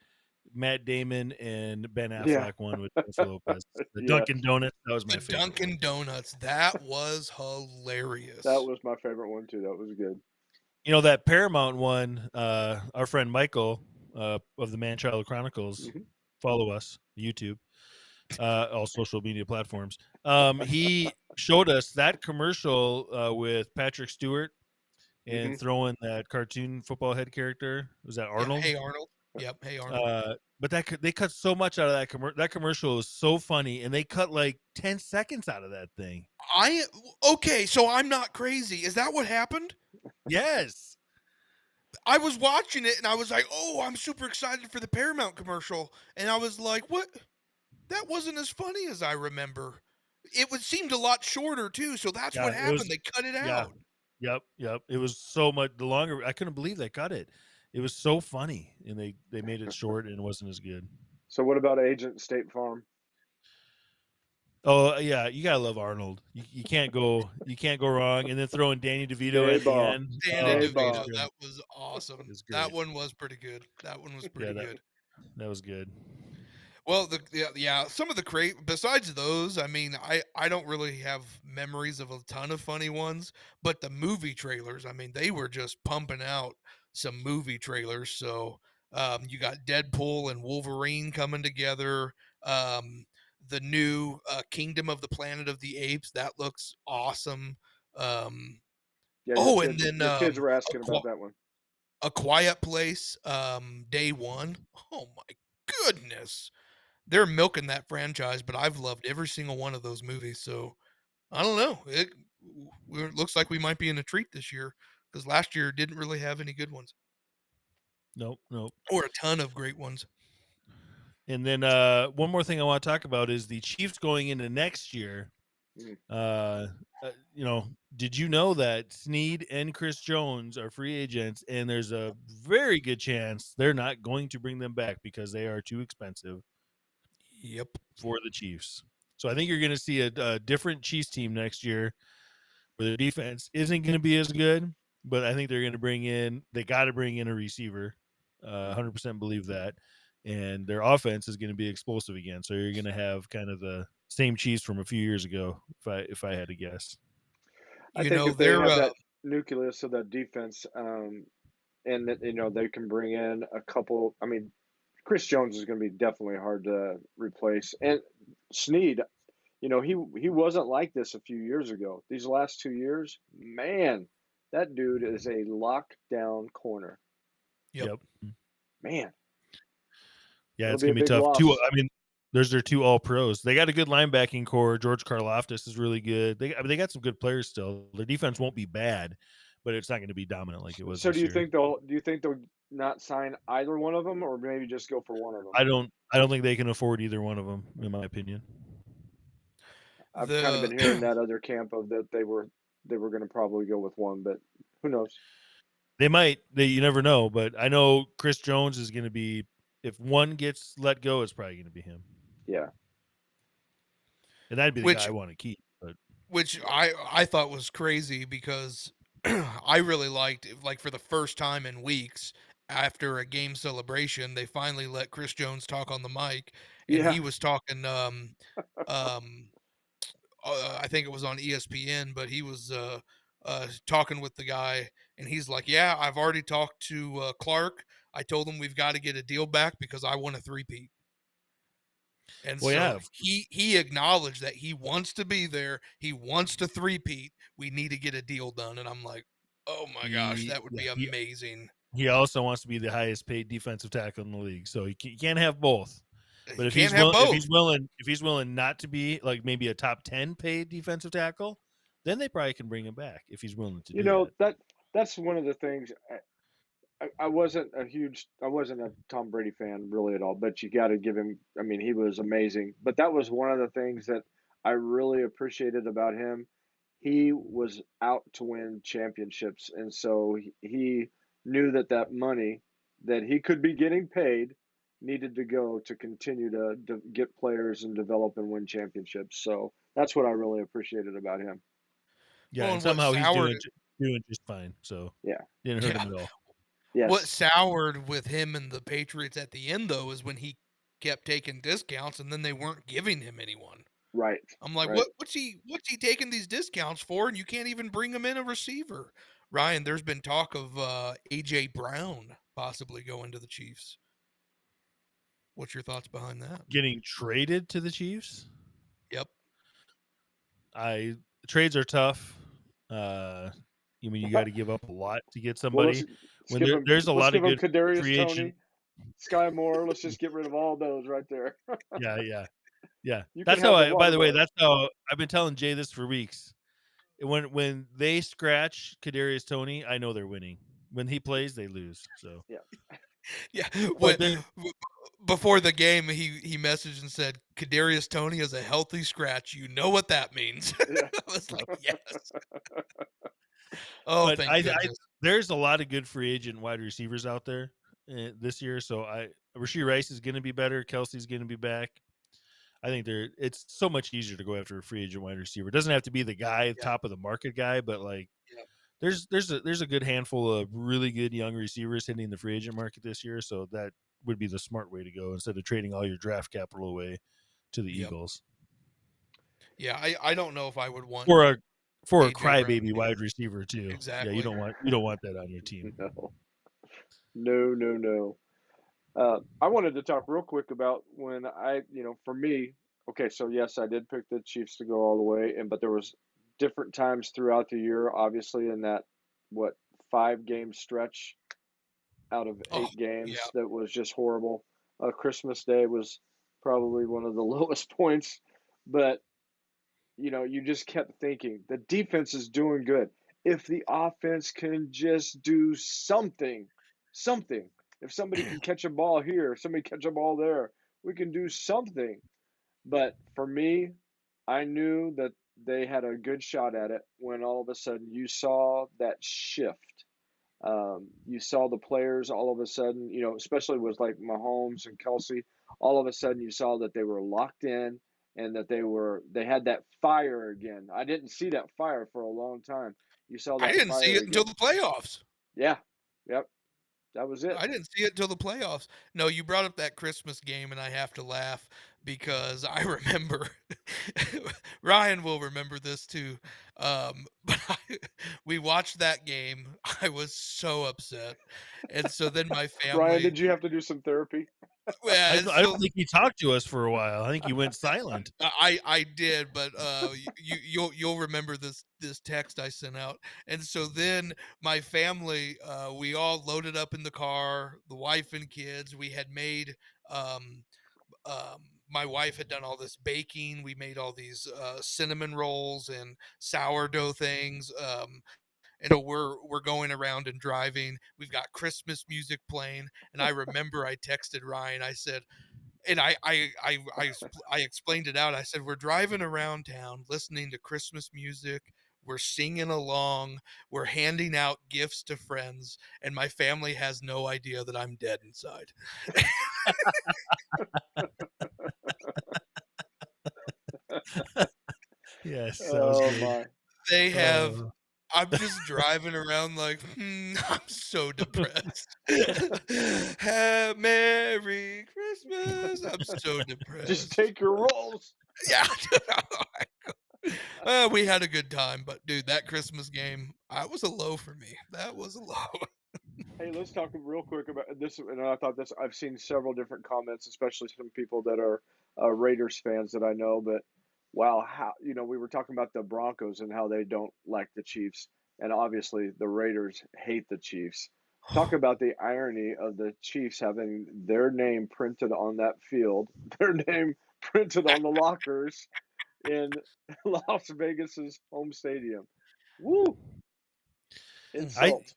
Matt Damon and Ben Yeah. Affleck one with Jennifer Lopez. The Yes. Dunkin' Donuts, that was The my favorite one. Dunkin' Donuts, that was That hilarious. was my favorite one too. That was good. That Paramount one, our friend Michael of the Man-Child Chronicles, Mhm. follow us, YouTube, all social media platforms. He showed us that commercial with Patrick Stewart and Mhm. throwing that cartoon football head character. Was that Yeah, Arnold? hey Arnold. Yep, hey Arnold. But they cut so much out of that commercial is so funny, and they cut like 10 seconds out of that thing. Okay, so I'm not crazy. Is that what happened? Yes. I was watching it and I was like, "Oh, I'm super excited for the Paramount commercial." And I was like, "What? That wasn't as funny as I remember." Seemed a lot shorter too, so that's what Yeah, it happened. was. They cut it Yeah. out. Yep. It was so much the longer I couldn't believe they cut it. It was so funny, and they made it short and it wasn't as good. So what about Agent State Farm? Oh yeah, you gotta love Arnold. You can't go wrong. And then throwing Danny DeVito Gay at the ball. end. Danny Oh, Gay it was DeVito, ball. great. that was awesome. It's That great. one was pretty good. That one was Yeah, pretty good. that was good. Well, yeah, some of the besides those, I mean, I don't really have memories of a ton of funny ones, but the movie trailers, I mean, they were just pumping out some movie trailers. So, you got Deadpool and Wolverine coming together. The new Kingdom of the Planet of the Apes, that looks awesome. Um, Yeah, oh, and then your kids were a, asking about Qui- that one. a Quiet Place, day one. Oh my goodness, they're milking that franchise, but I've loved every single one of those movies. So I don't know. It looks like we might be in a treat this year because last year didn't really have any good ones Nope. or a ton of great ones. And then one more thing I want to talk about is the Chiefs going into next year. Mm. Uh, did you know that Snead and Chris Jones are free agents, and there's a very good chance they're not going to bring them back because they are too expensive Yep. for the Chiefs. So I think you're going to see a different Chiefs team next year where their defense isn't going to be as good, but I think they're going to they got to bring in a receiver. 100% believe that. And their offense is going to be explosive again. So you're going to have kind of the same Chiefs from a few years ago, if I had to guess. I You think know, if they they're have that nucleus of that defense, and that, they can bring in a couple. I mean, Chris Jones is going to be definitely hard to replace, and Snead. He wasn't like this a few years ago. These last 2 years, man, that dude is a lockdown corner. yep. Yep. Man, Yeah, it'll it's be a gonna be big tough. loss. There's their two all pros. They got a good linebacking core. George Karlaftis is really good. They got some good players still. Their defense won't be bad, but it's not going to be dominant like it was So this year. do you think they'll not sign either one of them, or maybe just go for one of them? I don't think they can afford either one of them, in my opinion. I've kind of The been hearing that other camp of that they were going to probably go with one, but who knows? They might. You never know. But I know Chris Jones is going to be. If one gets let go, it's probably going to be him, Yeah, and that'd be the guy which I want to keep. But I thought was crazy because I really liked, like, for the first time in weeks after a game celebration, they finally let Chris Jones talk on the mic, and yeah. he was talking. Um, I think it was on ESPN, but he was talking with the guy, and he's like, "Yeah, I've already talked to Clark. I told him we've got to get a deal back because I want a three-peat." And well, so yeah, he acknowledged that he wants to be there. He wants to three-peat. We need to get a deal done. And I'm like, oh my gosh, that would be he amazing. he also wants to be the highest paid defensive tackle in the league, so you can't have both. You But if can't he's have willing, both. if he's willing not to be like maybe a top 10 paid defensive tackle, then they probably can bring him back if he's willing to You do know, that. that's one of the things. I wasn't a Tom Brady fan really at all, but you got to give him. I mean, he was amazing. But that was one of the things that I really appreciated about him. He was out to win championships, and so he knew that that money that he could be getting paid needed to go to continue to get players and develop and win championships. So that's what I really appreciated about him. Yeah, Well, and and what somehow he's soured doing just fine. So Yeah. didn't hurt yeah, him at all. what Yes. soured with him and the Patriots at the end though is when he kept taking discounts and then they weren't giving him anyone. Right. I'm like, Right. what's he taking these discounts for? And you can't even bring him in a receiver. Ryan, there's been talk of AJ Brown possibly going to the Chiefs. What's your thoughts behind that? Getting traded to the Chiefs, Yep. trades are tough. You mean you got to give up a lot to get Well, somebody when there's a let's lot give of him good Kadarius free agent. Tony, Sky Moore. Let's just get rid of all those right there. Yeah. You can That's how have the I. By water the way, boy. that's how I've been telling Jay this for weeks. When they scratch Kadarius Tony, I know they're winning. When he plays, they lose. So, Yeah. Yeah. but Before the game, he messaged and said, Kadarius Tony is a healthy scratch. You know what that means. Yeah. I was like, yes. Oh, but thank goodness. there's a lot of good free agent wide receivers out there this year. So Rashee Rice is going to be better. Kelsey's going to be back. I think it's so much easier to go after a free agent wide receiver. It doesn't have to be the guy, Yeah. top of the market guy, but like Yeah. there's a good handful of really good young receivers hitting the free agent market this year. So that would be the smart way to go instead of trading all your draft capital away to the Yep. Eagles Yeah, I don't know if I would want for a AJ Brown. crybaby wide receiver too. Yeah, you Exactly. don't want that on your team. No. No. No. No. I wanted to talk real quick about when for me, okay, so yes, I did pick the Chiefs to go all the way, but there was different times throughout the year, obviously, in that what 5 game stretch out of Oh, 8 games yeah. that was just horrible. Christmas Day was probably one of the lowest points, but you just kept thinking the defense is doing good. If the offense can just do something. If somebody can catch a ball here, somebody catch a ball there, we can do something. But for me, I knew that they had a good shot at it when all of a sudden you saw that shift. You saw the players all of a sudden, especially with like Mahomes and Kelsey, all of a sudden you saw that they were locked in and that they had that fire again. I didn't see that fire for a long time. You saw I that didn't see fire it until again. the playoffs. Yeah. Yep. That was it. I didn't see it until the playoffs. No, you brought up that Christmas game, and I have to laugh because I remember Ryan will remember this too. But we watched that game. I was so upset, and so then my Ryan, family. did you have to do some therapy? I, Well, I don't so think he talked to us for a while. I think he went silent. I did, but you'll remember this text I sent out, and so then my family we all loaded up in the car, the wife and kids. We had made um, my wife had done all this baking. We made all these cinnamon rolls and sourdough things. And so we're going around and driving. We've got Christmas music playing, and I remember I texted Ryan. I said, and I explained it out. I said, we're driving around town listening to Christmas music. We're singing along. We're handing out gifts to friends, and my family has no idea that I'm dead inside. Yes, that was Oh good. my. They have. Oh. I'm just driving around like, I'm so depressed. Merry Christmas. I'm so Just depressed. take your rolls. Yeah. We had a good time, but dude, that Christmas game, I was a low for me. That was a low. Hey, let's talk real quick about this. And I thought this, I've seen several different comments, especially some people that are Raiders fans that I know. But wow, we were talking about the Broncos and how they don't like the Chiefs. And obviously, the Raiders hate the Chiefs. Talk about the irony of the Chiefs having their name printed on that field, their name printed on the lockers in Las Vegas's home stadium. Woo! I Insult.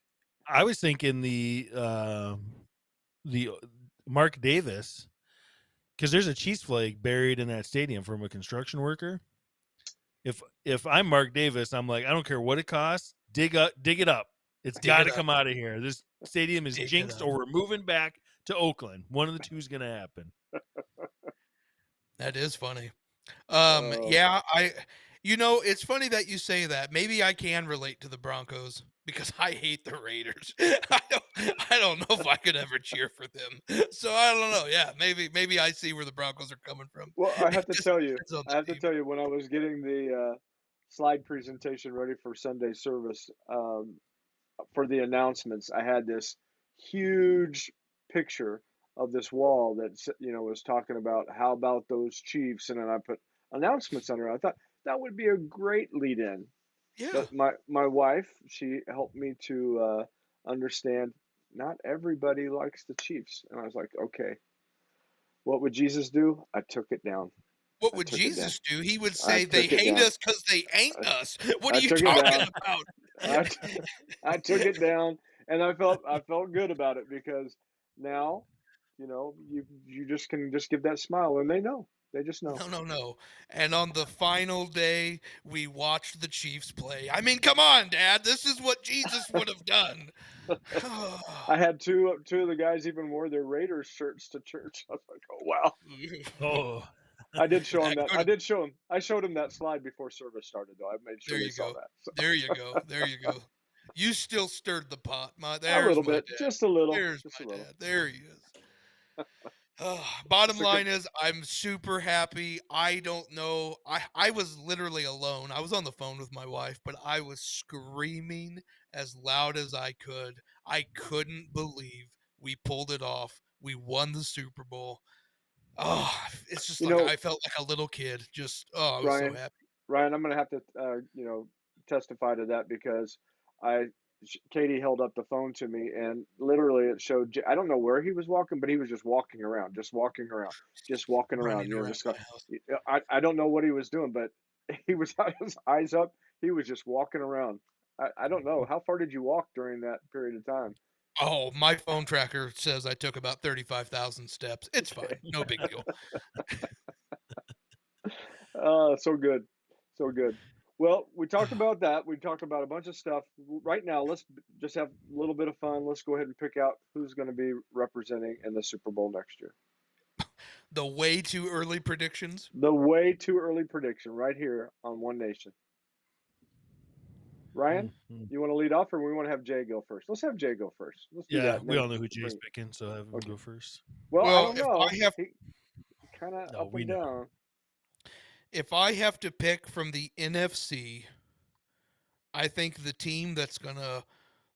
I was thinking the Mark Davis, because there's a Chiefs flag buried in that stadium from a construction worker. If I'm Mark Davis, I'm like, I don't care what it costs, dig it up. It's Dig got it to up. come out of here. This stadium is Dig it jinxed, up. or we're moving back to Oakland. One of the two is going to happen. That is funny. Oh, Yeah, it's funny that you say that. Maybe I can relate to the Broncos because I hate the Raiders. I don't know if I could ever cheer for them. So I don't know. Yeah, maybe I see where the Broncos are coming from. well, It just depends on I have the to team. tell you, when I was getting the slide presentation ready for Sunday service, for the announcements, I had this huge picture of this wall that was talking about how about those Chiefs, and then I put announcements under it. I thought that would be a great lead in, Yeah. but my wife, she helped me to understand not everybody likes the Chiefs, and I was like, okay, what would Jesus do? I took it down. What I would took it down. Jesus do? He would I say they took it hate down. us because they ain't I, us. What are I you took it talking down. about? I, t- I took it down, and I felt good about it because now, you just can just give that smile, and they just know. No, no, no. And on the final day, we watched the Chiefs play. I mean, come on, Dad. This is what Jesus would have done. I had two of the guys even wore their Raiders shirts to church. I was like, oh wow. Oh, I did show him That that. could I showed him that slide before service started, though. I made sure There they you saw go. that. So, There you go. There you go. You still stirred the pot. a There's little my bit, dad. just a little, There's just a my little. dad. There he is. Bottom It's a good. line is, I'm super happy. I don't know. I was literally alone. I was on the phone with my wife, but I was screaming as loud as I could. I couldn't believe we pulled it off. We won the Super Bowl. Oh, it's just You like know, I felt like a little kid. I was so Ryan, happy. Ryan, I'm gonna have to, testify to that because I, Katie held up the phone to me, and literally it showed. I don't know where he was walking, but he was just walking around, just walking around, just walking around. Running around Just my go. house. I don't know what he was doing, but he was had his eyes up. He was just walking around. I don't know how far did you walk during that period of time. Oh, my phone tracker says I took about 35,000 steps. It's Okay. fine. No big deal. So good. So good. Well, we talked about that. We talked about a bunch of stuff. Right now, let's just have a little bit of fun. Let's go ahead and pick out who's going to be representing in the Super Bowl next year. The way too early predictions. The way too early prediction right here on One Nation. Ryan, mhm. you want to lead off, or we want to have Jay go first? Let's have Jay go first. Let's do Yeah, that, and we then all know who Jay's bring. picking, so have him Okay. go first. Well, I Well, don't know. He kind of No, up we and know. down. if I have to pick from the NFC, I think the team that's gonna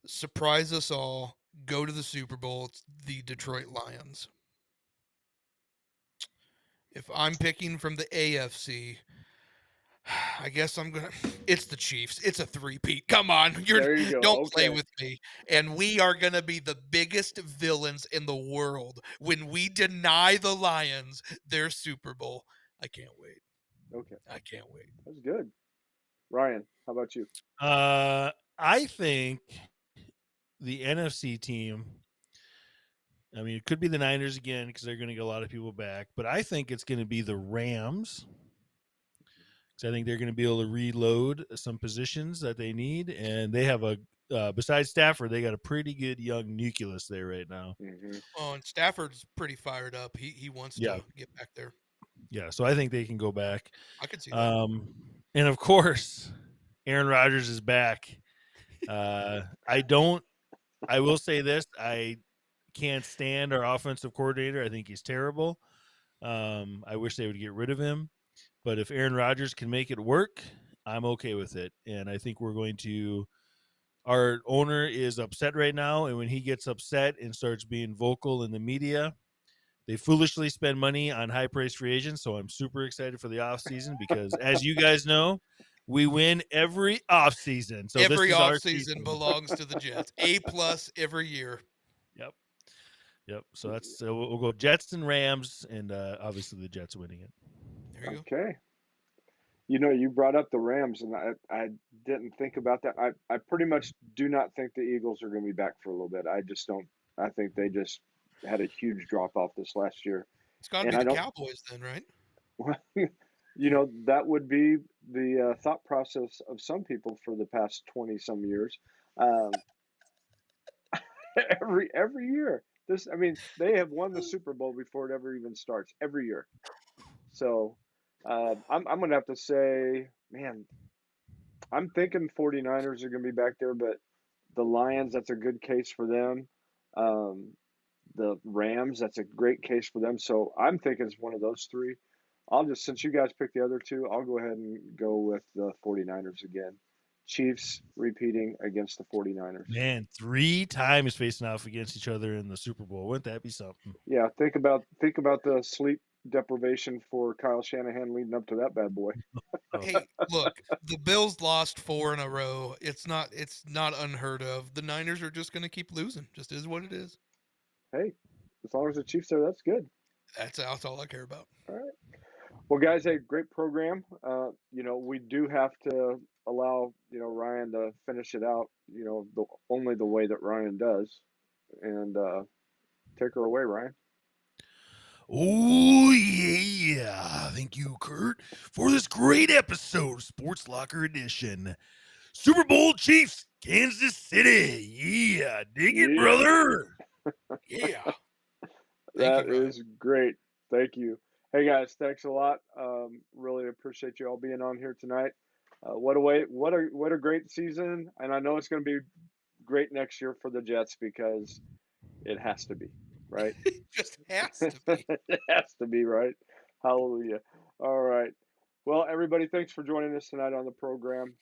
surprise us all, go to the Super Bowl, it's the Detroit Lions. If I'm picking from the AFC, I guess I'm gonna. It's the Chiefs. It's a three-peat. Come on, There you go. don't play Okay. with me. And we are gonna be the biggest villains in the world when we deny the Lions their Super Bowl. I can't wait. Okay. I can't wait. That's good. Ryan, how about you? I think the NFC team. I mean, it could be the Niners again because they're going to get a lot of people back, but I think it's going to be the Rams because I think they're going to be able to reload some positions that they need, and they have besides Stafford, they got a pretty good young nucleus there right now. Hmm. Oh, and Stafford's pretty fired up. He wants Yeah, to get back there. yeah. So I think they can go back. I could see that. Um, and of course, Aaron Rodgers is back. I don't. I will say this: I can't stand our offensive coordinator. I think he's terrible. I wish they would get rid of him. But if Aaron Rodgers can make it work, I'm okay with it. And I think we're going to. Our owner is upset right now, and when he gets upset and starts being vocal in the media, they foolishly spend money on high-priced free agents. So I'm super excited for the offseason because, as you guys know, We win every offseason. So this Every is our offseason season. belongs to the Jets. A+ every year. Yep. Yep. So that's we'll go Jets and Rams, and obviously the Jets winning it. There you Okay. You know, you brought up the Rams, and I didn't think about that. I pretty much do not think the Eagles are going to be back for a little bit. I just don't. I think they just had a huge drop off this last year, It's got to and be I the don't. Cowboys then, right? You know, that would be the thought process of some people for the past 20 some years. Um, every year, I mean, they have won the Super Bowl before it ever even starts. Every year. So I'm going to have to say, man, I'm thinking 49ers are going to be back there, but the Lions, that's a good case for them. Um, the Rams, that's a great case for them. So I'm thinking it's one of those three. Since you guys picked the other two, I'll go ahead and go with the 49ers again. Chiefs repeating against the 49ers. Man, 3 times facing off against each other in the Super Bowl. Wouldn't that be something? Yeah, think about the sleep deprivation for Kyle Shanahan leading up to that bad boy. Oh, Hey, look, the Bills lost 4 in a row. It's not unheard of. The Niners are just going to keep losing. Just is what it is. Hey, as long as the Chiefs are, that's good. That's all I care about. All right. Well, guys, hey, great program. You know, we do have to allow, Ryan to finish it out, only the way that Ryan does. And take her away, Ryan. Oh, yeah. Thank you, Kurt, for this great episode of Sports Locker Edition. Super Bowl Chiefs, Kansas City. Yeah, dig it, Yeah, brother. Yeah. Thank that you, Ryan. is great. Thank you. Hey, guys, thanks a lot. Really appreciate you all being on here tonight. What a great season. And I know it's going to be great next year for the Jets because it has to be, right? It just has to be. It has to be, right? Hallelujah. All right. Well, everybody, thanks for joining us tonight on the program.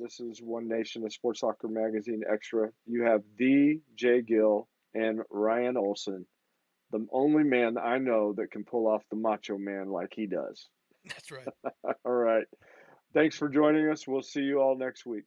This is One Nation, a Sports Soccer Magazine Extra. You have the Jay Gill and Ryan Olson, the only man I know that can pull off the Macho Man like he does. That's right. All right. Thanks for joining us. We'll see you all next week.